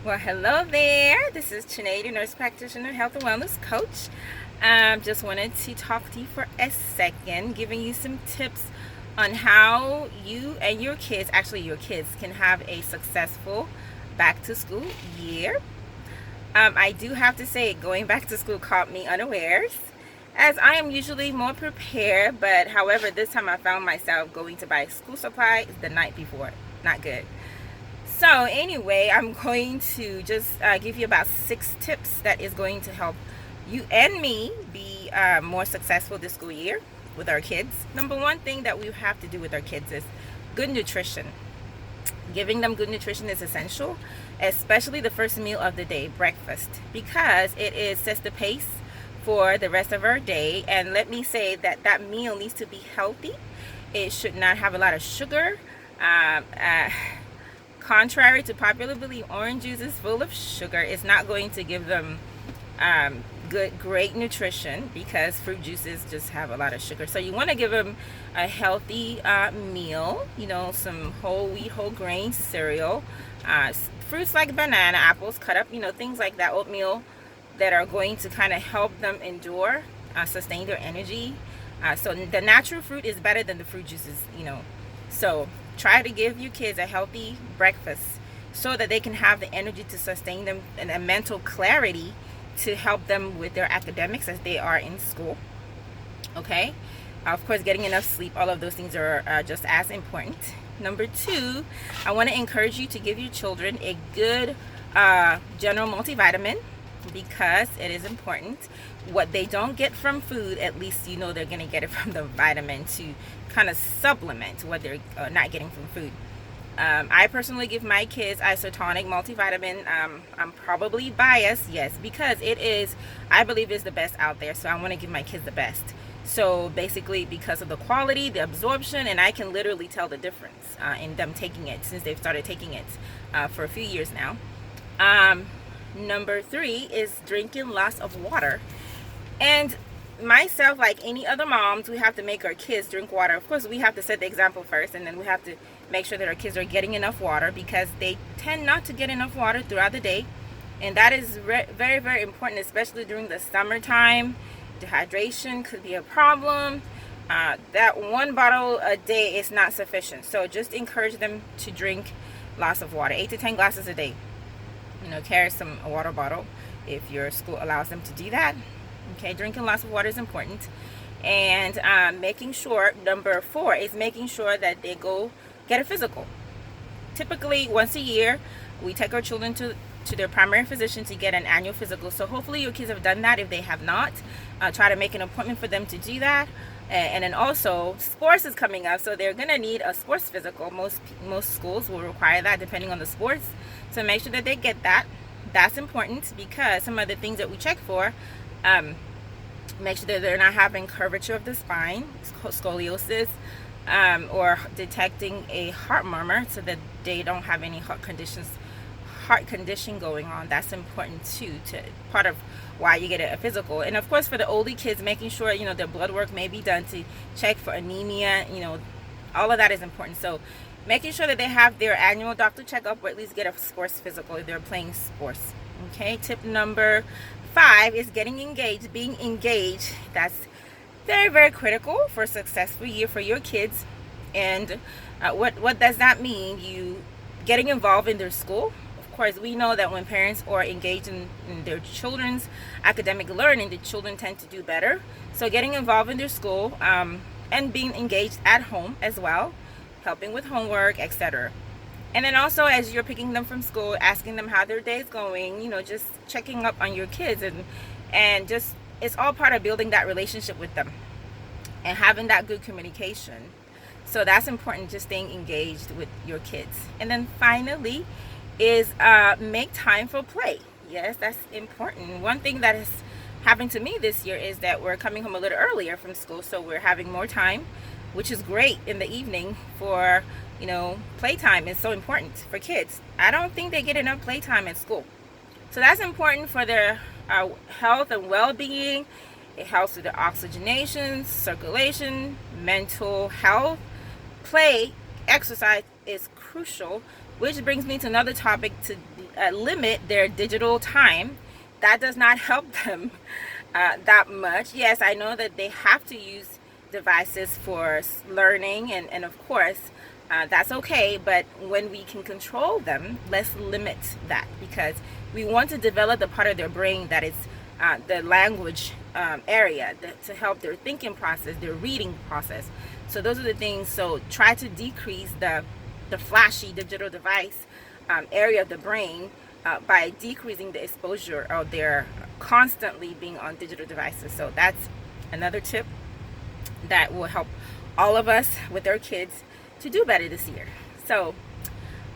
Well, hello there. This is Chinedu, nurse practitioner, health and wellness coach. Just wanted to talk to you for a second, giving you some tips on how you and your kids, actually your kids, can have a successful back to school year. I do have to say, going back to school caught me unawares, as I am usually more prepared, but however, this time I found myself going to buy school supplies the night before. Not good. So anyway, I'm going to just give you about 6 tips that is going to help you and me be more successful this school year with our kids. Number one thing that we have to do with our kids is good nutrition. Giving them good nutrition is essential, especially the first meal of the day, breakfast, because sets the pace for the rest of our day. And let me say that that meal needs to be healthy. It should not have a lot of sugar. Contrary to popular belief, orange juice is full of sugar. It's not going to give them great nutrition, because fruit juices just have a lot of sugar. So you want to give them a healthy meal, some whole wheat, whole grain cereal, fruits like banana, apples cut up, things like that, oatmeal, that are going to kind of help them endure, sustain their energy. So the natural fruit is better than the fruit juices, So try to give your kids a healthy breakfast so that they can have the energy to sustain them and a mental clarity to help them with their academics as they are in school. Okay? Of course, getting enough sleep, all of those things are just as important. Number 2, I want to encourage you to give your children a good general multivitamin, because it is important. What they don't get from food, at least they're going to get it from the vitamin to kind of supplement what they're not getting from food. I personally give my kids isotonic multivitamin. I'm probably biased, yes, because I believe it's the best out there, so I want to give my kids the best. So basically, because of the quality, the absorption, and I can literally tell the difference in them taking it, since they've started taking it for a few years now. Number 3 is drinking lots of water. And myself, like any other moms, we have to make our kids drink water. Of course, we have to set the example first, and then we have to make sure that our kids are getting enough water, because they tend not to get enough water throughout the day. And that is very, very important, especially during the summertime. Dehydration could be a problem. That 1 bottle a day is not sufficient. So just encourage them to drink lots of water, 8 to 10 glasses a day. Carry a water bottle if your school allows them to do that. Okay, drinking lots of water is important. And making sure, number 4 is making sure that they go get a physical. Typically, once a year, we take our children to their primary physician to get an annual physical. So hopefully your kids have done that. If they have not, try to make an appointment for them to do that. And then also, sports is coming up, so they're going to need a sports physical. Most schools will require that depending on the sports. So make sure that they get that. That's important, because some of the things that we check for, make sure that they're not having curvature of the spine, scoliosis, or detecting a heart murmur, so that they don't have any heart condition going on. That's important too, to part of why you get a physical. And of course, for the older kids, making sure their blood work may be done to check for anemia. All of that is important. So making sure that they have their annual doctor checkup, or at least get a sports physical if they're playing sports. Okay, tip number 5 is getting engaged, being engaged. That's very, very critical for a successful year for your kids. And what does that mean? You getting involved in their school. Of course, we know that when parents are engaged in their children's academic learning, the children tend to do better. So getting involved in their school, and being engaged at home as well, helping with homework, etc. And then also, as you're picking them from school, asking them how their day is going, just checking up on your kids, and just, it's all part of building that relationship with them and having that good communication. So that's important, just staying engaged with your kids. And then finally is make time for play. Yes, that's important. One thing that has happened to me this year is that we're coming home a little earlier from school, so we're having more time, which is great in the evening for playtime. Is so important for kids. I don't think they get enough playtime at school, so that's important for their health and well-being. It helps with the oxygenation, circulation, mental health. Play, exercise is crucial which brings me to another topic, to limit their digital time. That does not help them that much. Yes, I know that they have to use devices for learning, and of course that's okay, but when we can control them, let's limit that, because we want to develop the part of their brain that is the language area, to help their thinking process, their reading process. So those are the things. So try to decrease the flashy digital device area of the brain by decreasing the exposure of their constantly being on digital devices. So that's another tip that will help all of us with our kids to do better this year. So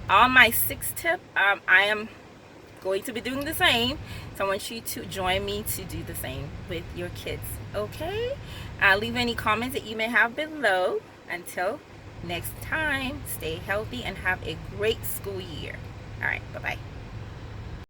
on my sixth tip, I am going to be doing the same. So I want you to join me to do the same with your kids. Okay? Leave any comments that you may have below. Until next time, stay healthy and have a great school year. All right, bye-bye.